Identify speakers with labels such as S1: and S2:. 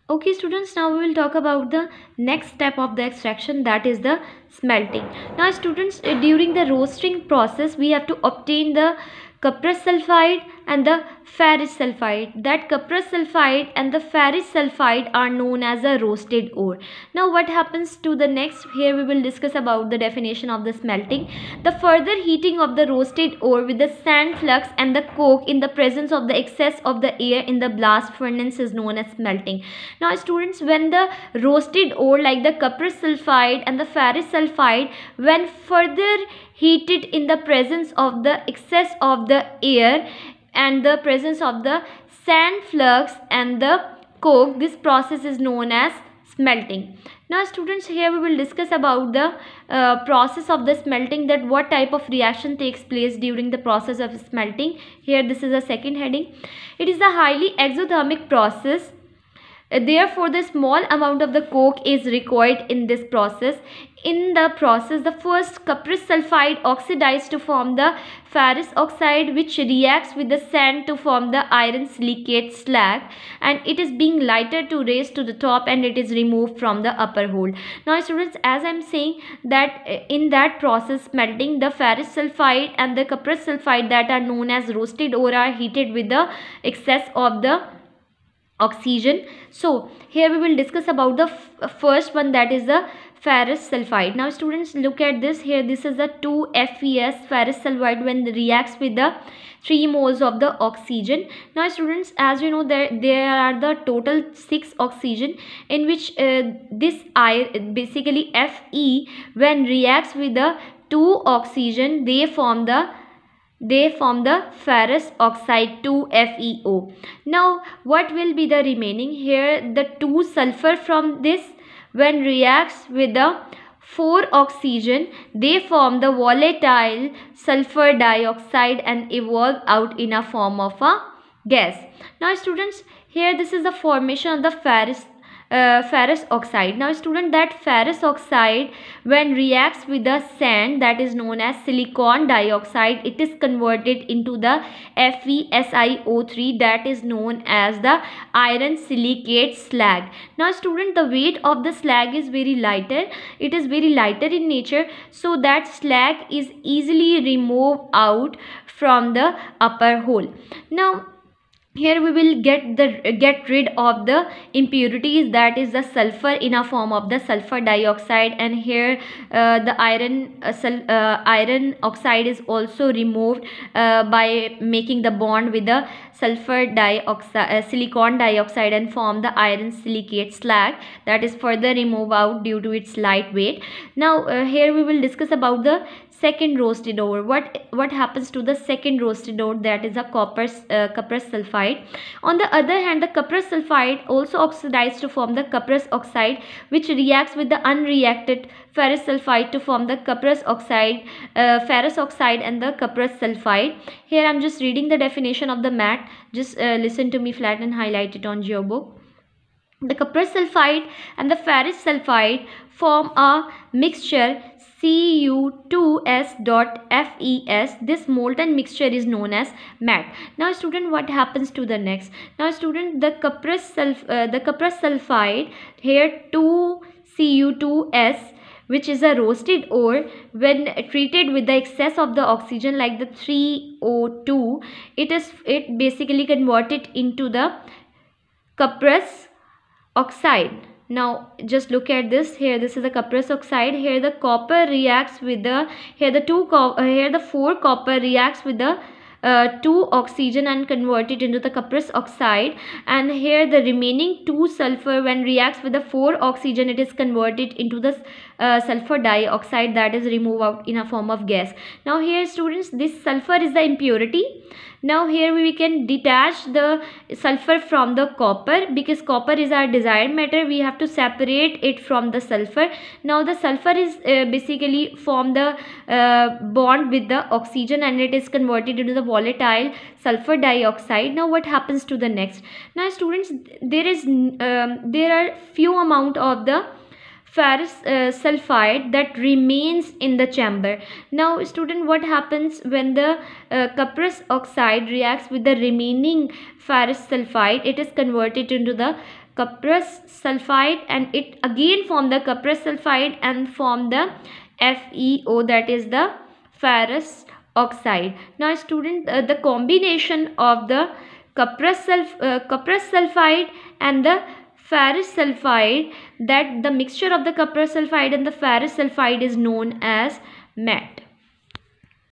S1: Okay students, now we will talk about the next step of the extraction, that is the smelting. Now students, during the roasting process we have to obtain the cuprous sulfide and the ferrous sulfide. That cuprous sulfide and the ferrous sulfide are known as a roasted ore. Now what happens to the next? Here we will discuss about the definition of the smelting. The further heating of the roasted ore with the sand flux and the coke in the presence of the excess of the air in the blast furnace is known as smelting. Now students, when the roasted ore like the cuprous sulfide and the ferrous sulfide, when further heated in the presence of the excess of the air and the presence of the sand flux and the coke, this process is known as smelting. Now students, here we will discuss about the process of the smelting, that what type of reaction takes place during the process of smelting. Here this is a second heading. It is a highly exothermic process. Therefore, the small amount of the coke is required in this process. In the process, the first cuprous sulfide oxidizes to form the ferrous oxide, which reacts with the sand to form the iron silicate slag, and it is being lighter to raise to the top and it is removed from the upper hole. Now students, as I am saying that in that process smelting, the ferrous sulfide and the cuprous sulfide that are known as roasted ore are heated with the excess of the oxygen. So here we will discuss about the first one, that is the ferrous sulfide. Now students, look at this. Here this is the 2FeS ferrous sulfide when reacts with the 3 moles of the oxygen. Now students, as you know, there are the total 6 oxygen, in which this I basically Fe, when reacts with the 2 oxygen, they form the ferrous oxide 2FeO. Now what will be the remaining? Here the 2 sulfur from this, when reacts with the 4 oxygen, they form the volatile sulfur dioxide and evolve out in a form of a gas. Now students, here this is the formation of the ferrous oxide. Now student, that ferrous oxide when reacts with the sand, that is known as silicon dioxide, it is converted into the FeSiO3, that is known as the iron silicate slag. Now student, the weight of the slag is very lighter. It is very lighter in nature, so that slag is easily removed out from the upper hole. Now here we will get rid of the impurities, that is the sulfur in a form of the sulfur dioxide, and here the iron oxide is also removed by making the bond with the sulfur dioxide silicon dioxide and form the iron silicate slag, that is further removed out due to its light weight. Now here we will discuss about the second roasted ore. What happens to the second roasted ore, that is a cuprous sulfide. On the other hand, the cuprous sulfide also oxidizes to form the cuprous oxide, which reacts with the unreacted ferrous sulfide to form the cuprous oxide, ferrous oxide and the cuprous sulfide. Here I am just reading the definition of the mat. Just listen to me, flat and highlight it on your book. The cuprous sulfide and the ferrous sulfide form a mixture Cu2s.Fes. This molten mixture is known as matte. Now student, what happens to the next? Now student, the cuprous sulfide, here 2Cu2s, which is a roasted ore, when treated with the excess of the oxygen like the 3O2, it basically converted into the cuprous oxide. Now just look at this. Here this is the cuprous oxide. Here the copper reacts with the here the 4 copper reacts with the 2 oxygen and convert it into the cuprous oxide, and here the remaining 2 sulfur when reacts with the 4 oxygen, it is converted into the sulfur dioxide, that is removed out in a form of gas. Now here students, this sulfur is the impurity. Now here we can detach the sulfur from the copper, because copper is our desired matter. We have to separate it from the sulfur. Now the sulfur is basically form the bond with the oxygen and it is converted into the volatile sulfur dioxide. Now what happens to the next? Now students, there are few amount of the ferrous sulfide that remains in the chamber. Now student, what happens when the cuprous oxide reacts with the remaining ferrous sulfide? It is converted into the cuprous sulfide, and it again form the cuprous sulfide and form the FeO, that is the ferrous oxide. Now student, the combination of the cuprous sulfide and the ferrous sulfide, that the mixture of the cuprous sulfide and the ferrous sulfide is known as MET.